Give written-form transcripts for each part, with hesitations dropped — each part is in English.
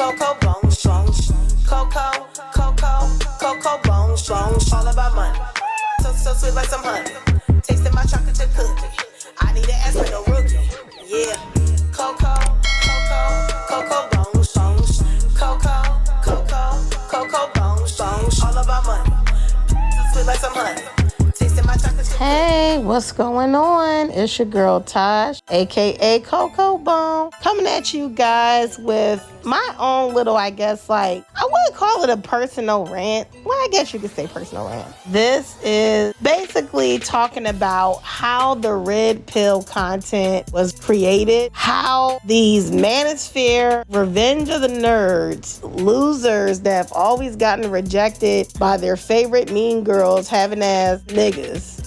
Coco bone strong. Coco, bone strong. All about money. So sweet like some honey. Tasting my chocolate chip cookie. I need an ass with no rookie. Yeah. Coco, bone strong. Coco, bone strong. All about money. So sweet like some honey. Tasting my chocolate chip. Hey, what's going on? It's your girl Tosh, aka Coco Bone, coming at you guys with my own little, I guess, I wouldn't call it a personal rant. Well, I guess you could say personal rant. This is basically talking about how the red pill content was created, how these Manosphere, Revenge of the Nerds, losers that have always gotten rejected by their favorite mean girls having ass niggas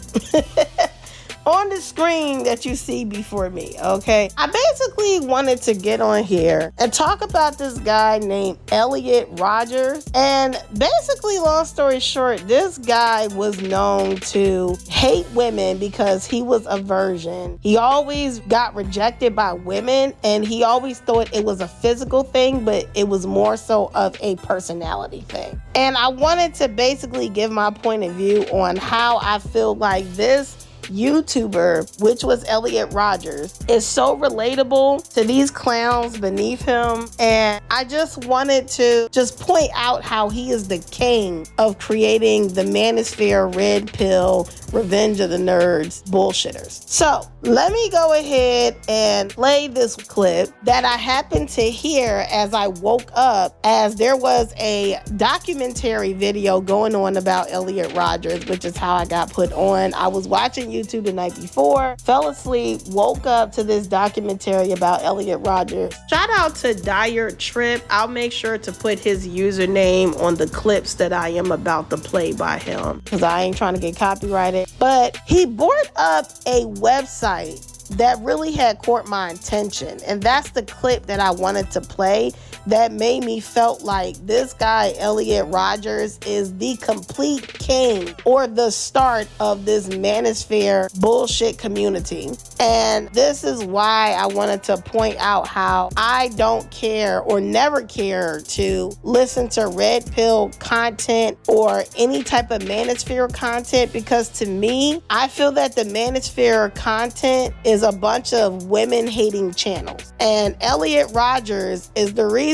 on the screen that you see before me, okay? I basically wanted to get on here and talk about this guy named ELLIOT RODGER. And basically, long story short, this guy was known to hate women because he was a virgin. He always got rejected by women, and he always thought it was a physical thing, but it was more so of a personality thing. And I wanted to basically give my point of view on how I feel like this YouTuber, which was ELLIOT RODGER, is so relatable to these clowns beneath him. And I just wanted to just point out how he is the king of creating the Manosphere red pill Revenge of the Nerds bullshitters. So let me go ahead and play this clip that I happened to hear as I woke up, as there was a documentary video going on about ELLIOT RODGER, which is how I got put on. I was watching YouTube the night before, fell asleep, woke up to this documentary about ELLIOT RODGER. Shout out to Dire Trip. I'll make sure to put his username on the clips that I am about to play by him, because I ain't trying to get copyrighted. But he brought up a website that really had caught my attention, and that's the clip that I wanted to play that made me felt like this guy ELLIOT RODGER is the complete king or the start of this Manosphere bullshit community. And this is why I wanted to point out how I don't care or never care to listen to red pill content or any type of Manosphere content, because to me, I feel that the Manosphere content is a bunch of women hating channels, and ELLIOT RODGER is the reasoning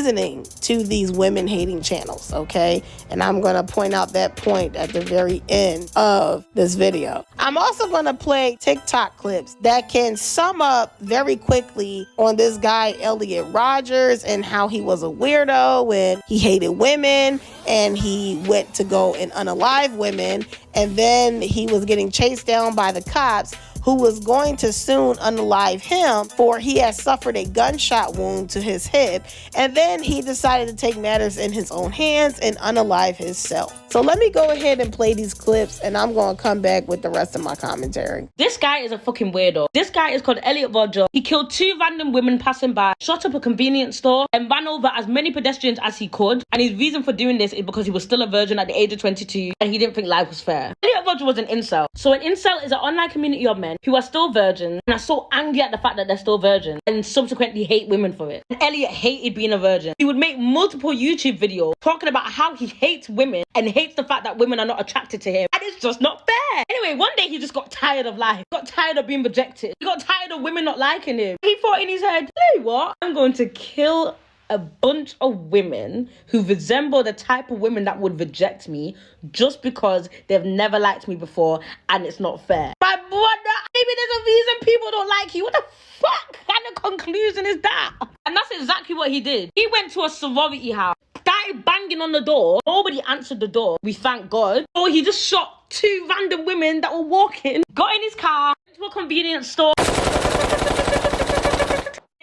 to these women hating channels, okay? And I'm gonna point out that point at the very end of this video. I'm also gonna play TikTok clips that can sum up very quickly on this guy ELLIOT RODGER and how he was a weirdo and he hated women, and he went to go and unalive women, and then he was getting chased down by the cops, who was going to soon unalive him, for he had suffered a gunshot wound to his hip, and then he decided to take matters in his own hands and unalive himself. So let me go ahead and play these clips, and I'm going to come back with the rest of my commentary. This guy is a fucking weirdo. This guy is called ELLIOT RODGER. He killed 2 random women passing by, shot up a convenience store, and ran over as many pedestrians as he could. And his reason for doing this is because he was still a virgin at the age of 22, and he didn't think life was fair. ELLIOT RODGER was an incel. So an incel is an online community of men who are still virgins and are so angry at the fact that they're still virgins, and subsequently hate women for it. And ELLIOT hated being a virgin. He would make multiple YouTube videos talking about how he hates women and hates the fact that women are not attracted to him, and it's just not fair. Anyway, one day he just got tired of life, got tired of being rejected, he got tired of women not liking him. He thought in his head, you know what, I'm going to kill a bunch of women who resemble the type of women that would reject me just because they've never liked me before, and it's not fair. My brother, maybe there's a reason people don't like you. What the fuck kind of conclusion is that? And that's exactly what he did. He went to a sorority house, started banging on the door. Nobody answered the door, we thank God. So he just shot 2 random women that were walking, got in his car, went to a convenience store.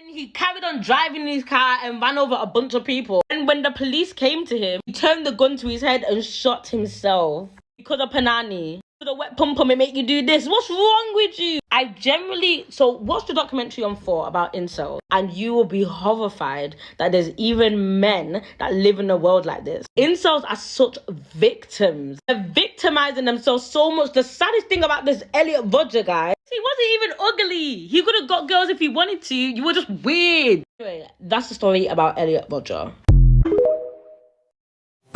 He carried on driving in his car and ran over a bunch of people. And when the police came to him, he turned the gun to his head and shot himself. Because of Panani. The wet pum-pum, it make you do this. What's wrong with you? I generally... So watch the documentary on 4 about incels, and you will be horrified that there's even men that live in a world like this. Incels are such victims. They're victimizing themselves so much. The saddest thing about this ELLIOT RODGER guy, he wasn't even ugly. He could have got girls if he wanted to. You were just weird. Anyway, that's the story about ELLIOT RODGER.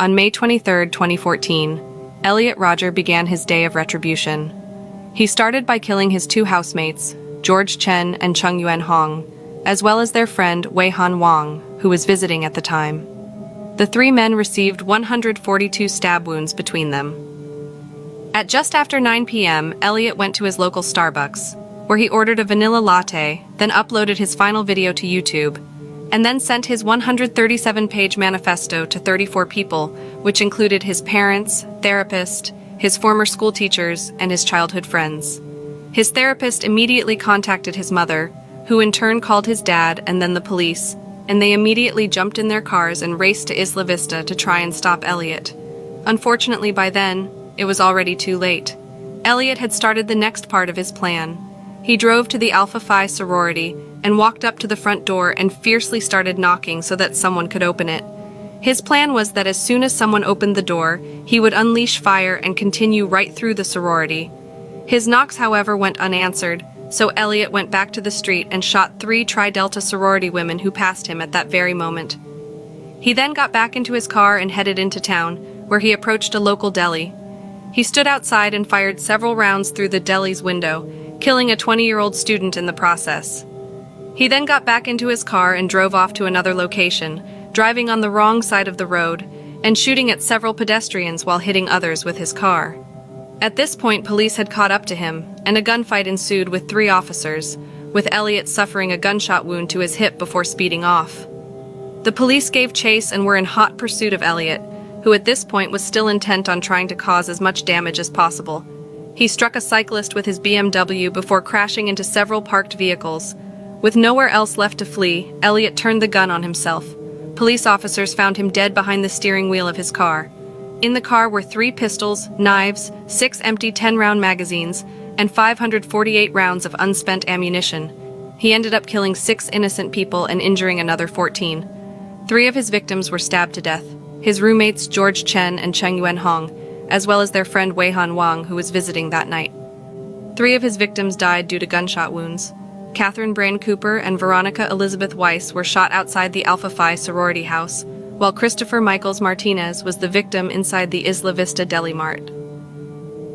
On May 23, 2014, Elliot Rodger began his day of retribution. He started by killing his two housemates, George Chen and Chung Yuan Hong, as well as their friend Wei Han Wang, who was visiting at the time. The three men received 142 stab wounds between them. At just after 9 p.m., Elliot went to his local Starbucks, where he ordered a vanilla latte, then uploaded his final video to YouTube, and then sent his 137-page manifesto to 34 people, which included his parents, therapist, his former school teachers, and his childhood friends. His therapist immediately contacted his mother, who in turn called his dad and then the police, and they immediately jumped in their cars and raced to Isla Vista to try and stop Elliot. Unfortunately, by then, it was already too late. Elliot had started the next part of his plan. He drove to the Alpha Phi sorority and walked up to the front door and fiercely started knocking so that someone could open it. His plan was that as soon as someone opened the door, he would unleash fire and continue right through the sorority. His knocks, however, went unanswered, so Elliot went back to the street and shot 3 Tri Delta sorority women who passed him at that very moment. He then got back into his car and headed into town, where he approached a local deli. He stood outside and fired several rounds through the deli's window, killing a 20-year-old student in the process. He then got back into his car and drove off to another location, driving on the wrong side of the road, and shooting at several pedestrians while hitting others with his car. At this point, police had caught up to him, and a gunfight ensued with 3 officers, with Elliot suffering a gunshot wound to his hip before speeding off. The police gave chase and were in hot pursuit of Elliot, who at this point was still intent on trying to cause as much damage as possible. He struck a cyclist with his BMW before crashing into several parked vehicles. With nowhere else left to flee, Elliot turned the gun on himself. Police officers found him dead behind the steering wheel of his car. In the car were 3 pistols, knives, 6 empty 10-round magazines, and 548 rounds of unspent ammunition. He ended up killing 6 innocent people and injuring another 14. 3 of his victims were stabbed to death: his roommates George Chen and Chung Yuan Hong, as well as their friend Wei Han Wang, who was visiting that night. 3 of his victims died due to gunshot wounds. Catherine Brain Cooper and Veronica Elizabeth Weiss were shot outside the Alpha Phi sorority house, while Christopher Michaels Martinez was the victim inside the Isla Vista Deli Mart.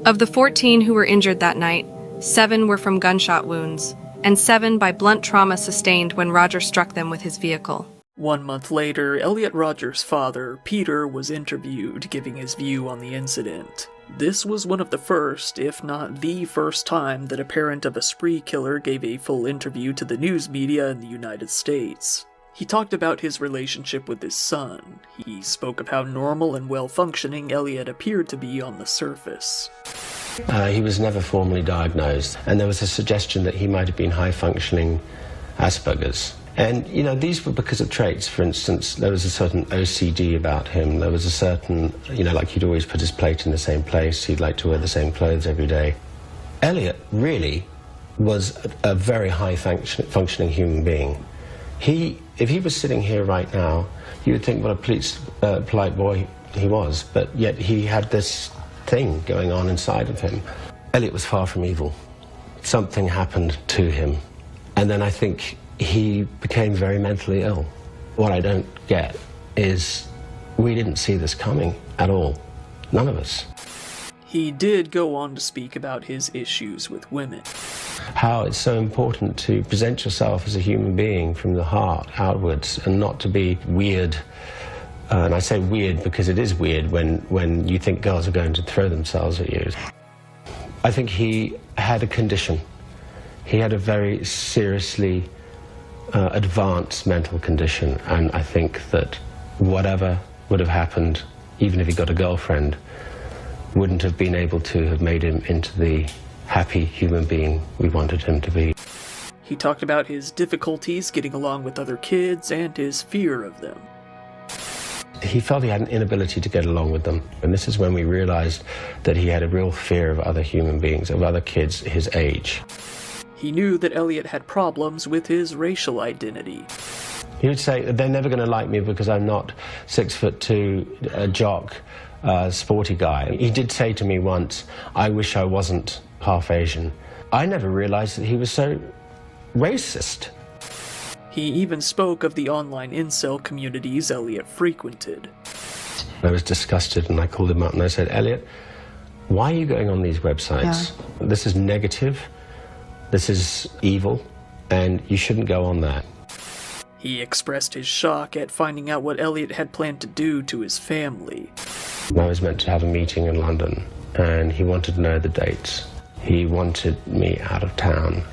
Of the 14 who were injured that night, 7 were from gunshot wounds, and 7 by blunt trauma sustained when Rodger struck them with his vehicle. 1 month later, Elliot Rodger's father, Peter, was interviewed, giving his view on the incident. This was one of the first, if not the first time, that a parent of a spree killer gave a full interview to the news media in the United States. He talked about his relationship with his son. He spoke of how normal and well-functioning Elliot appeared to be on the surface. He was never formally diagnosed, and there was a suggestion that he might have been high-functioning Asperger's. And, you know, these were because of traits. For instance, there was a certain OCD about him. There was a certain, like he'd always put his plate in the same place. He'd like to wear the same clothes every day. Elliot really was a very high-functioning human being. If he was sitting here right now, you would think what a polite boy he was, but yet he had this thing going on inside of him. Elliot was far from evil. Something happened to him, and then I think he became very mentally ill. What I don't get is we didn't see this coming at all. None of us. He did go on to speak about his issues with women. How it's so important to present yourself as a human being from the heart outwards and not to be weird. And I say weird because it is weird when you think girls are going to throw themselves at you. I think he had a condition. He had a very seriously advanced mental condition, and I think that whatever would have happened, even if he got a girlfriend, wouldn't have been able to have made him into the happy human being we wanted him to be. He talked about his difficulties getting along with other kids and his fear of them. He felt he had an inability to get along with them, and this is when we realized that he had a real fear of other human beings, of other kids his age. He knew that Elliot had problems with his racial identity. He would say, they're never going to like me because I'm not 6'2", a jock, sporty guy. He did say to me once, I wish I wasn't half Asian. I never realized that he was so racist. He even spoke of the online incel communities Elliot frequented. I was disgusted and I called him up and I said, Elliot, why are you going on these websites? Yeah. This is negative, this is evil, and you shouldn't go on that. He expressed his shock at finding out what Elliot had planned to do to his family. I was meant to have a meeting in London, and he wanted to know the dates. He wanted me out of town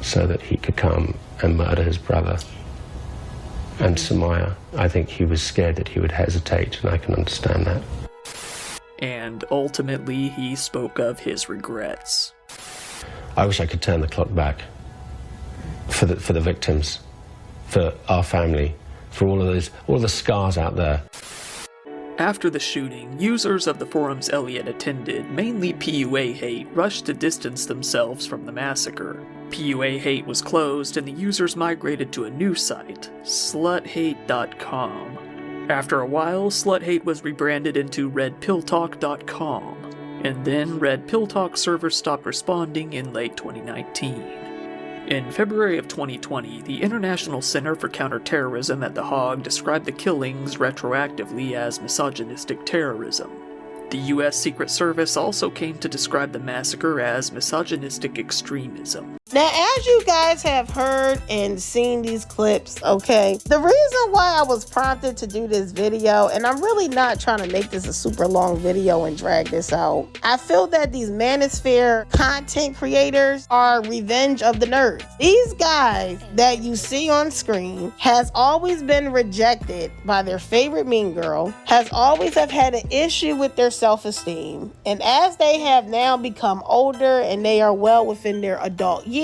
so that he could come and murder his brother. And Samaya, I think he was scared that he would hesitate, and I can understand that. And ultimately, he spoke of his regrets. I wish I could turn the clock back for the victims, for our family, for all the scars out there. After the shooting, users of the forums Elliot attended, mainly PUA Hate, rushed to distance themselves from the massacre. PUA Hate was closed and the users migrated to a new site, sluthate.com. After a while, Sluthate was rebranded into redpilltalk.com, and then Red Pill Talk servers stopped responding in late 2019. In February of 2020, the International Center for Counterterrorism at The Hague described the killings retroactively as misogynistic terrorism. The US Secret Service also came to describe the massacre as misogynistic extremism. Now, as you guys have heard and seen these clips, okay, the reason why I was prompted to do this video, and I'm really not trying to make this a super long video and drag this out, I feel that these Manosphere content creators are revenge of the nerds. These guys that you see on screen has always been rejected by their favorite mean girl, has always have had an issue with their self-esteem, and as they have now become older and they are well within their adult years,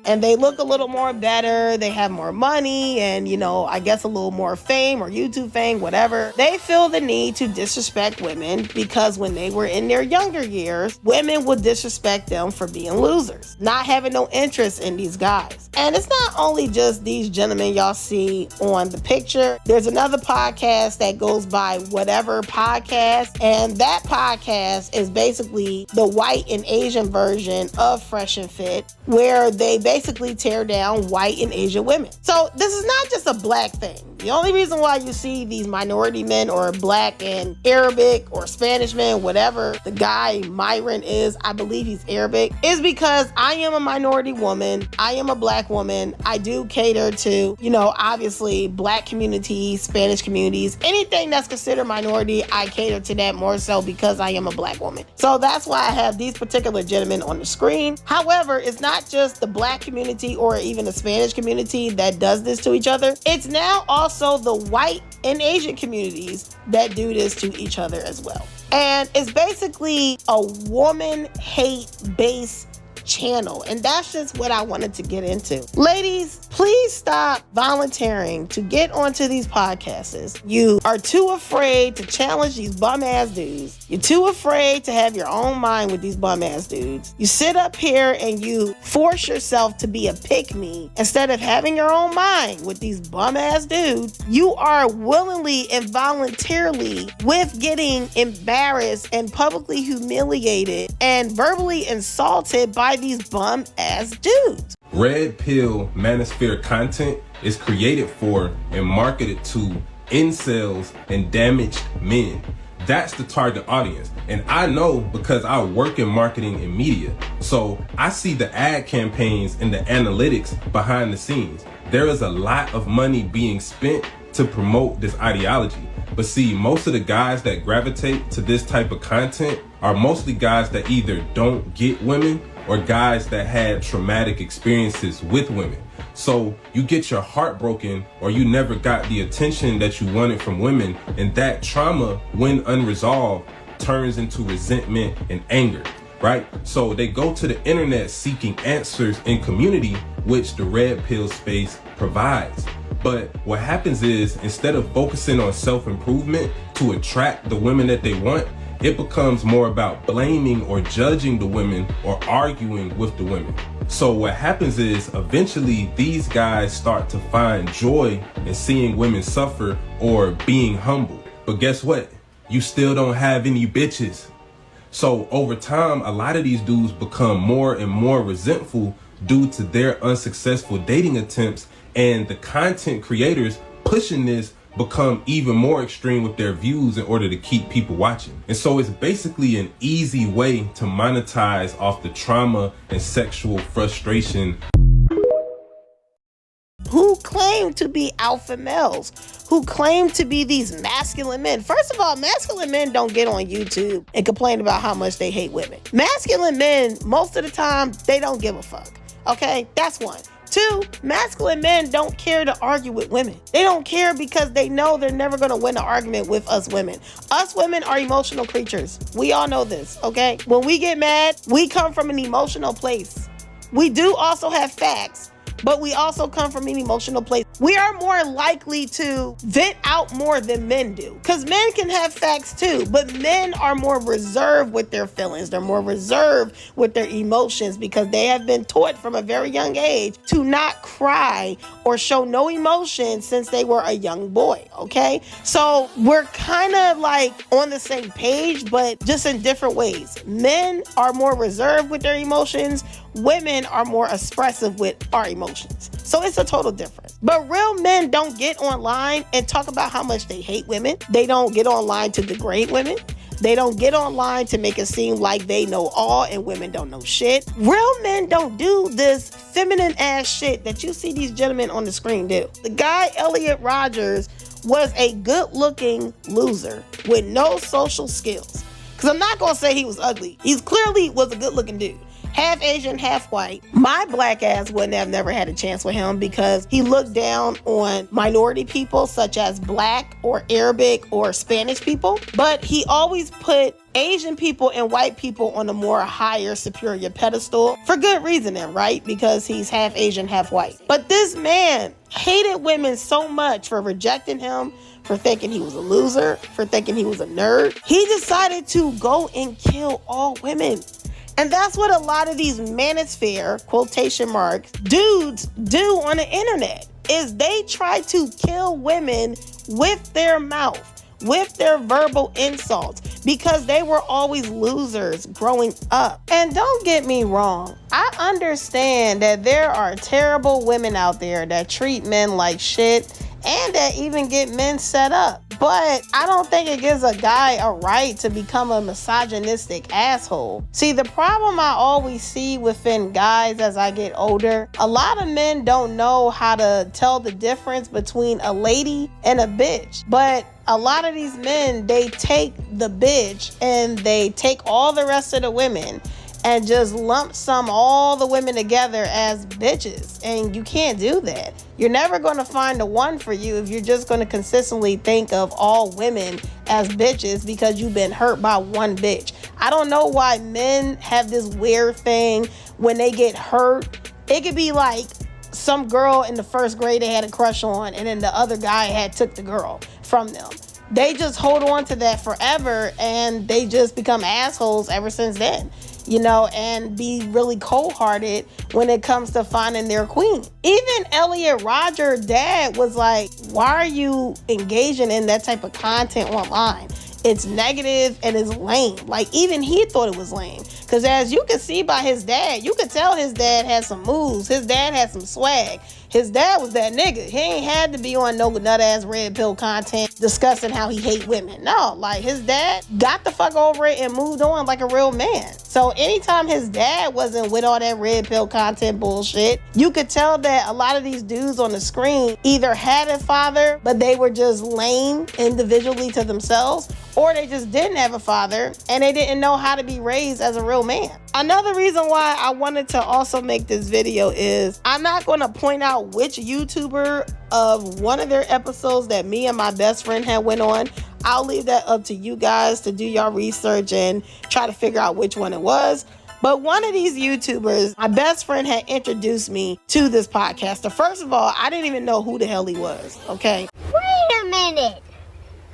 and they look a little more better, they have more money, and I guess a little more fame or YouTube fame, whatever, they feel the need to disrespect women because when they were in their younger years, women would disrespect them for being losers, not having no interest in these guys. And it's not only just these gentlemen y'all see on the picture. There's another podcast that goes by Whatever Podcast, and that podcast is basically the white and Asian version of Fresh and Fit, where they basically tear down white and Asian women. So this is not just a black thing. The only reason why you see these minority men or black and Arabic or Spanish men, whatever the guy Myron is, I believe he's Arabic, is because I am a minority woman. I am a black woman. I do cater to, obviously black communities, Spanish communities, anything that's considered minority, I cater to that more so because I am a black woman. So that's why I have these particular gentlemen on the screen. However, it's not just the black community or even the Spanish community that does this to each other. It's now also the white and Asian communities that do this to each other as well. And it's basically a woman hate based channel, and that's just what I wanted to get into. Ladies, please stop volunteering to get onto these podcasts. You are too afraid to challenge these bum ass dudes. You're too afraid to have your own mind with these bum ass dudes. You sit up here and you force yourself to be a pick me instead of having your own mind with these bum ass dudes. You are willingly and voluntarily with getting embarrassed and publicly humiliated and verbally insulted by these bum ass dudes. Red Pill Manosphere content is created for and marketed to incels and damaged men. That's the target audience. And I know because I work in marketing and media. So I see the ad campaigns and the analytics behind the scenes. There is a lot of money being spent to promote this ideology. But see, most of the guys that gravitate to this type of content are mostly guys that either don't get women or guys that had traumatic experiences with women. So you get your heart broken or you never got the attention that you wanted from women, and that trauma, when unresolved, turns into resentment and anger, right? So they go to the internet seeking answers in community, which the red pill space provides. But what happens is, instead of focusing on self-improvement to attract the women that they want, it becomes more about blaming or judging the women or arguing with the women. So what happens is, eventually these guys start to find joy in seeing women suffer or being humbled. But guess what? You still don't have any bitches. So over time, a lot of these dudes become more and more resentful due to their unsuccessful dating attempts, and the content creators pushing this become even more extreme with their views in order to keep people watching. And so it's basically an easy way to monetize off the trauma and sexual frustration. Who claim to be alpha males, who claim to be these masculine men. First of all, masculine men don't get on YouTube and complain about how much they hate women. Masculine men, most of the time, they don't give a fuck. Okay, that's one. Two, masculine men don't care to argue with women. They don't care because they know they're never going to win an argument with us women. Us women are emotional creatures. We all know this, okay? When we get mad, we come from an emotional place. We do also have facts, but we also come from an emotional place. We are more likely to vent out more than men do. Because men can have facts too, but men are more reserved with their feelings. They're more reserved with their emotions because they have been taught from a very young age to not cry or show no emotion since they were a young boy, okay? So we're kind of like on the same page, but just in different ways. Men are more reserved with their emotions. Women are more expressive with our emotions. So it's a total difference. But real men don't get online and talk about how much they hate women. They don't get online to degrade women. They don't get online to make it seem like they know all and women don't know shit. Real men don't do this feminine ass shit that you see these gentlemen on the screen do. The guy, Elliot Rodgers, was a good looking loser with no social skills. Because I'm not going to say he was ugly. He clearly was a good looking dude. Half Asian, half white. My black ass wouldn't have never had a chance with him because he looked down on minority people such as black or Arabic or Spanish people. But he always put Asian people and white people on a more higher, superior pedestal for good reasoning, right? Because he's half Asian, half white. But this man hated women so much for rejecting him, for thinking he was a loser, for thinking he was a nerd. He decided to go and kill all women. And that's what a lot of these manosphere, quotation marks, dudes do on the internet, is they try to kill women with their mouth, with their verbal insults, because they were always losers growing up. And don't get me wrong, I understand that there are terrible women out there that treat men like shit and that even get men set up. But I don't think it gives a guy a right to become a misogynistic asshole. See, the problem I always see within guys as I get older, a lot of men don't know how to tell the difference between a lady and a bitch. But a lot of these men, they take the bitch and they take all the rest of the women and just lump sum all the women together as bitches. And you can't do that. You're never going to find the one for you if you're just going to consistently think of all women as bitches because you've been hurt by one bitch. I don't know why men have this weird thing when they get hurt. It could be like some girl in the first grade they had a crush on and then the other guy had took the girl from them. They just hold on to that forever and they just become assholes ever since then. You know, and be really cold-hearted when it comes to finding their queen. Even Elliot Rodger's dad was like, why are you engaging in that type of content online? It's negative and it's lame. Like, even he thought it was lame. Because as you can see by his dad, you could tell his dad had some moves. His dad had some swag. His dad was that nigga. He ain't had to be on no nut-ass red pill content discussing how he hate women. No, like his dad got the fuck over it and moved on like a real man. So anytime his dad wasn't with all that red pill content bullshit, you could tell that a lot of these dudes on the screen either had a father, but they were just lame individually to themselves, or they just didn't have a father and they didn't know how to be raised as a real man. Another reason why I wanted to also make this video is I'm not going to point out which YouTuber of one of their episodes that me and my best friend had went on. I'll leave that up to you guys to do your research and try to figure out which one it was. But one of these YouTubers, my best friend had introduced me to this podcaster. First of all, I didn't even know who the hell he was, okay? Wait a minute.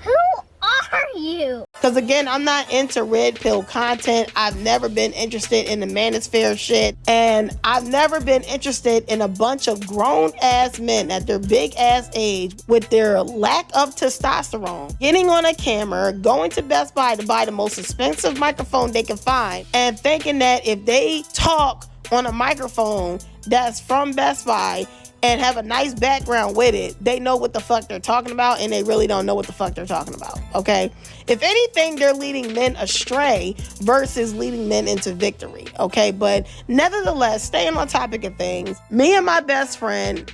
Who are you? Because again, I'm not into red pill content. I've never been interested in the Manosphere shit. And I've never been interested in a bunch of grown ass men at their big ass age with their lack of testosterone, getting on a camera, going to Best Buy to buy the most expensive microphone they can find, and thinking that if they talk on a microphone that's from Best Buy and have a nice background with it, they know what the fuck they're talking about, and they really don't know what the fuck they're talking about, okay? If anything, they're leading men astray versus leading men into victory, okay? But nevertheless, staying on topic of things, me and my best friend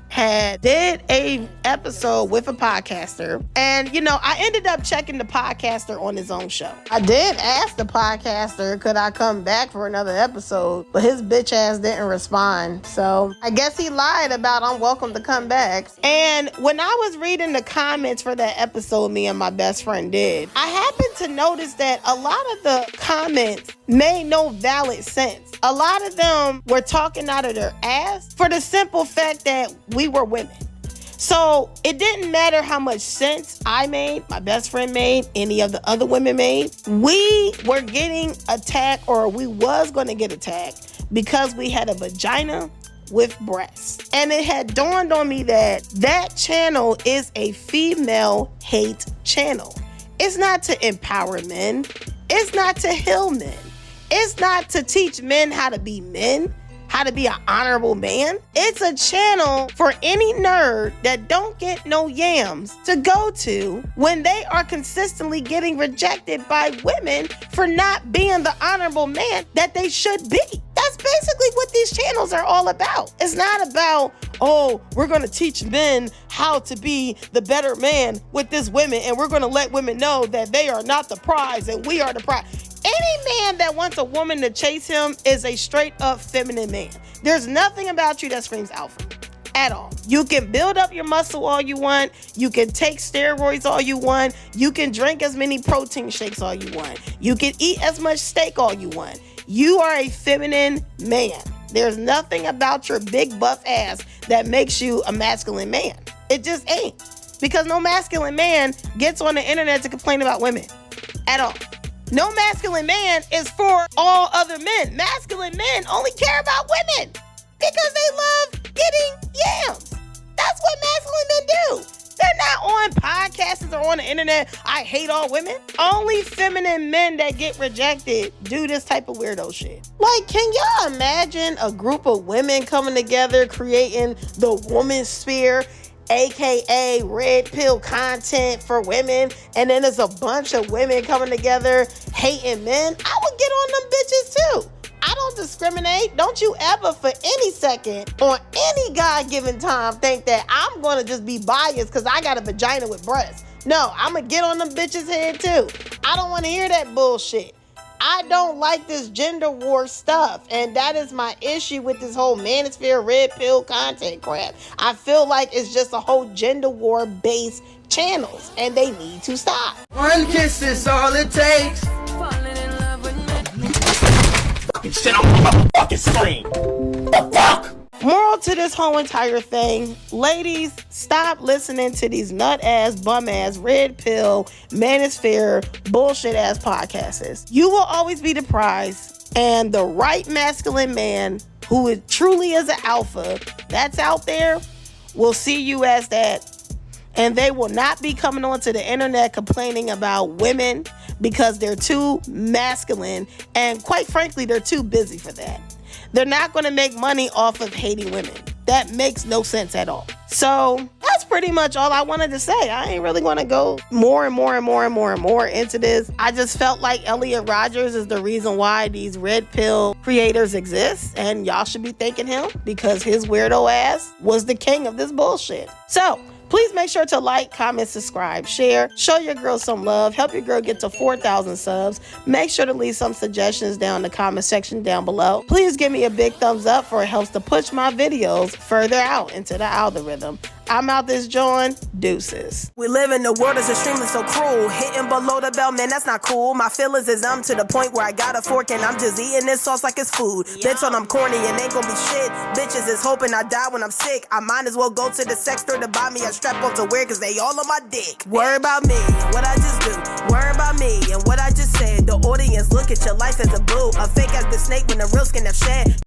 did a episode with a podcaster, and, you know, I ended up checking the podcaster on his own show. I did ask the podcaster, could I come back for another episode, but his bitch ass didn't respond, so I guess he lied about I'm welcome to come back. And when I was reading the comments for that episode me and my best friend did, I happened to notice that a lot of the comments made no valid sense. A lot of them were talking out of their ass for the simple fact that we were women. So it didn't matter how much sense I made, my best friend made, any of the other women made. We were getting attacked, or we was going to get attacked, because we had a vagina with breasts. And it had dawned on me that that channel is a female hate channel. It's not to empower men. It's not to heal men. It's not to teach men how to be men, how to be an honorable man. It's a channel for any nerd that don't get no yams to go to when they are consistently getting rejected by women for not being the honorable man that they should be. That's basically what these channels are all about. It's not about, oh, we're going to teach men how to be the better man with this women, and we're going to let women know that they are not the prize and we are the prize. Any man that wants a woman to chase him is a straight up feminine man. There's nothing about you that screams alpha at all. You can build up your muscle all you want. You can take steroids all you want. You can drink as many protein shakes all you want. You can eat as much steak all you want. You are a feminine man. There's nothing about your big buff ass that makes you a masculine man. It just ain't. Because no masculine man gets on the internet to complain about women at all. No masculine man is for all other men. Masculine men only care about women because they love getting yams. That's what masculine men do. They're not on podcasts or on the internet. I hate all women. Only feminine men that get rejected do this type of weirdo shit. Like, can y'all imagine a group of women coming together creating the Manosphere, aka red pill content for women, and then there's a bunch of women coming together hating men? I would get on them bitches too. I don't discriminate. Don't you ever for any second on any God-given time think that I'm going to just be biased because I got a vagina with breasts. No, I'm going to get on them bitches' head too. I don't want to hear that bullshit. I don't like this gender war stuff, and that is my issue with this whole Manosphere red pill content crap. I feel like it's just a whole gender war based channels, and they need to stop. One kiss is all it takes. Fucking shit on my fucking screen. The fuck? Moral to this whole entire thing, ladies, stop listening to these nut ass, bum ass, red pill, Manosphere, bullshit ass podcasts. You will always be the prize, and the right masculine man who is truly is an alpha that's out there will see you as that. And they will not be coming onto the internet complaining about women because they're too masculine, and quite frankly, they're too busy for that. They're not going to make money off of hating women. That makes no sense at all. So that's pretty much all I wanted to say. I ain't really going to go more into this. I just felt like Elliot Rodgers is the reason why these red pill creators exist, and y'all should be thanking him because his weirdo ass was the king of this bullshit. So please make sure to like, comment, subscribe, share, show your girl some love, help your girl get to 4,000 subs. Make sure to leave some suggestions down in the comment section down below. Please give me a big thumbs up, for it helps to push my videos further out into the algorithm. I'm out this joint. Deuces. We live in the world that's extremely so cruel. Hitting below the belt, man, that's not cool. My feelings is to the point where I got a fork and I'm just eating this sauce like it's food. Bitch, when I'm corny and ain't gonna be shit. Bitches is hoping I die when I'm sick. I might as well go to the sex store to buy me a strap on to wear, cause they all on my dick. Worry about me and what I just do. Worry about me and what I just said. The audience look at your life as a boo. A fake ass bitch snake when the real skin have shed.